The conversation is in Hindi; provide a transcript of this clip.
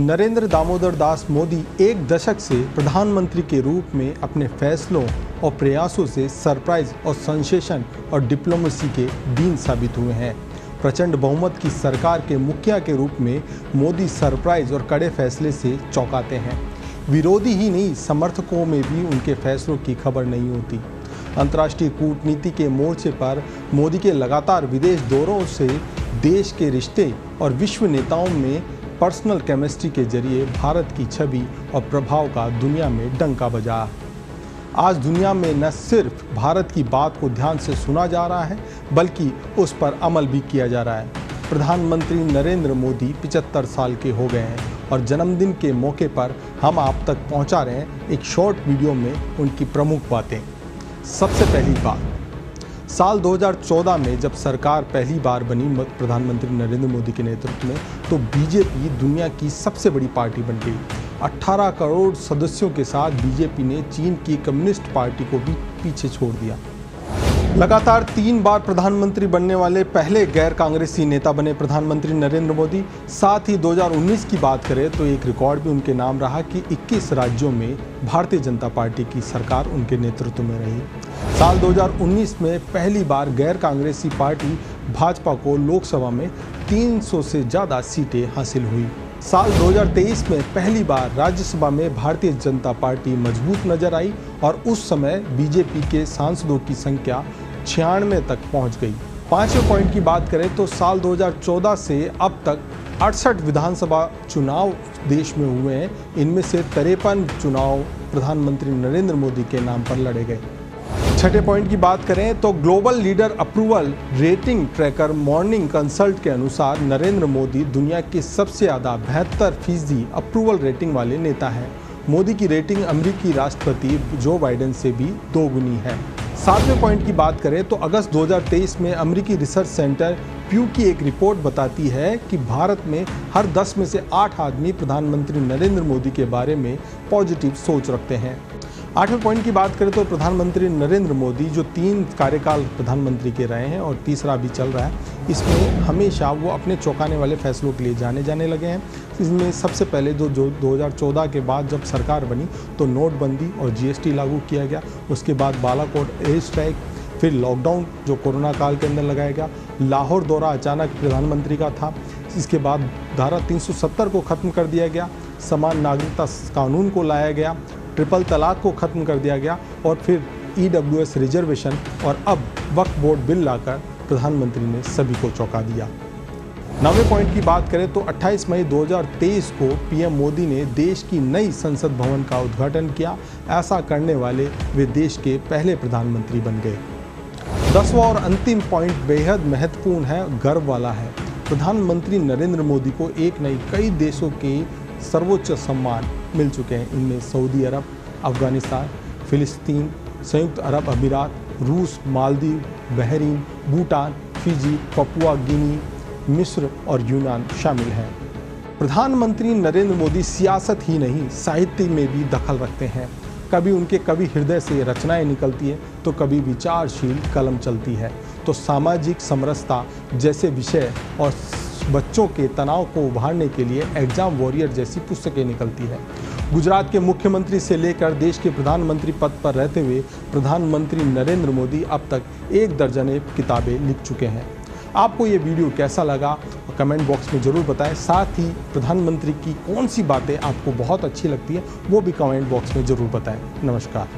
नरेंद्र दामोदर दास मोदी एक दशक से प्रधानमंत्री के रूप में अपने फैसलों और प्रयासों से सरप्राइज और सेंसेशन और डिप्लोमेसी के डीन साबित हुए हैं। प्रचंड बहुमत की सरकार के मुखिया के रूप में मोदी सरप्राइज और कड़े फैसले से चौंकाते हैं। विरोधी ही नहीं, समर्थकों में भी उनके फैसलों की खबर नहीं होती। अंतर्राष्ट्रीय कूटनीति के मोर्चे पर मोदी के लगातार विदेश दौरों से देश के रिश्ते और विश्व नेताओं में पर्सनल केमिस्ट्री के जरिए भारत की छवि और प्रभाव का दुनिया में डंका बजा। आज दुनिया में न सिर्फ भारत की बात को ध्यान से सुना जा रहा है, बल्कि उस पर अमल भी किया जा रहा है। प्रधानमंत्री नरेंद्र मोदी 75 साल के हो गए हैं और जन्मदिन के मौके पर हम आप तक पहुंचा रहे हैं एक शॉर्ट वीडियो में उनकी प्रमुख बातें। सबसे पहली बात, साल 2014 में जब सरकार पहली बार बनी प्रधानमंत्री नरेंद्र मोदी के नेतृत्व में, तो बीजेपी दुनिया की सबसे बड़ी पार्टी बन गई। 18 करोड़ सदस्यों के साथ बीजेपी ने चीन की कम्युनिस्ट पार्टी को भी पीछे छोड़ दिया। लगातार 3 बार प्रधानमंत्री बनने वाले पहले गैर कांग्रेसी नेता बने प्रधानमंत्री नरेंद्र मोदी। साथ ही 2019 की बात करें तो एक रिकॉर्ड भी उनके नाम रहा कि 21 राज्यों में भारतीय जनता पार्टी की सरकार उनके नेतृत्व में रही। साल 2019 में पहली बार गैर कांग्रेसी पार्टी भाजपा को लोकसभा में 300 से ज़्यादा सीटें हासिल हुई। साल 2023 में पहली बार राज्यसभा में भारतीय जनता पार्टी मजबूत नजर आई और उस समय बीजेपी के सांसदों की संख्या 96 तक पहुंच गई। 5वें पॉइंट की बात करें तो साल 2014 से अब तक 68 विधानसभा चुनाव देश में हुए हैं। इनमें से 53 चुनाव प्रधानमंत्री नरेंद्र मोदी के नाम पर लड़े गए। 6ठे पॉइंट की बात करें तो global leader approval rating tracker morning consult के अनुसार नरेंद्र मोदी दुनिया के सबसे ज़्यादा 72% अप्रूवल रेटिंग वाले नेता हैं। मोदी की रेटिंग अमेरिकी राष्ट्रपति जो बाइडेन से भी 2 गुनी है। 7वें पॉइंट की बात करें तो अगस्त 2023 में अमेरिकी रिसर्च सेंटर प्यू की एक रिपोर्ट बताती है कि भारत में हर 10 में से 8 आदमी प्रधानमंत्री नरेंद्र मोदी के बारे में पॉजिटिव सोच रखते हैं। 8वें पॉइंट की बात करें तो प्रधानमंत्री नरेंद्र मोदी जो 3 कार्यकाल प्रधानमंत्री के रहे हैं और तीसरा भी चल रहा है, इसमें हमेशा वो अपने चौंकाने वाले फैसलों के लिए जाने लगे हैं। इसमें सबसे पहले जो 2014 के बाद जब सरकार बनी तो नोटबंदी और जीएसटी लागू किया गया। उसके बाद बालाकोट एयर स्ट्राइक, फिर लॉकडाउन जो कोरोना काल के अंदर लगाया गया, लाहौर दौरा अचानक प्रधानमंत्री का था। इसके बाद धारा 370 को ख़त्म कर दिया गया, समान नागरिकता कानून को लाया गया, ट्रिपल तलाक को ख़त्म कर दिया गया और फिर EWS रिजर्वेशन और अब वक्फ बोर्ड बिल लाकर प्रधानमंत्री ने सभी को चौंका दिया। 9वें पॉइंट की बात करें तो 28 मई 2023 को पीएम मोदी ने देश की नई संसद भवन का उद्घाटन किया। ऐसा करने वाले वे देश के पहले प्रधानमंत्री बन गए। 10वां और अंतिम पॉइंट बेहद महत्वपूर्ण है, गर्व वाला है। प्रधानमंत्री नरेंद्र मोदी को एक नहीं कई देशों के सर्वोच्च सम्मान मिल चुके हैं। इनमें सऊदी अरब, अफगानिस्तान, फिलिस्तीन, संयुक्त अरब अमीरात, रूस, Maldives, Bahrain, Bhutan, Fiji, Papua Guinea, मिस्र और यूनान शामिल हैं। प्रधानमंत्री नरेंद्र मोदी सियासत ही नहीं, साहित्य में भी दखल रखते हैं। कभी उनके हृदय से रचनाएं निकलती है तो कभी विचारशील कलम चलती है। तो सामाजिक समरसता जैसे विषय और बच्चों के तनाव को उभारने के लिए एग्जाम वॉरियर जैसी पुस्तकें निकलती है। गुजरात के मुख्यमंत्री से लेकर देश के प्रधानमंत्री पद पर रहते हुए प्रधानमंत्री नरेंद्र मोदी अब तक 1 दर्जन किताबें लिख चुके हैं। आपको ये वीडियो कैसा लगा कमेंट बॉक्स में ज़रूर बताएं। साथ ही प्रधानमंत्री की कौन सी बातें आपको बहुत अच्छी लगती है वो भी कमेंट बॉक्स में ज़रूर बताएं। नमस्कार।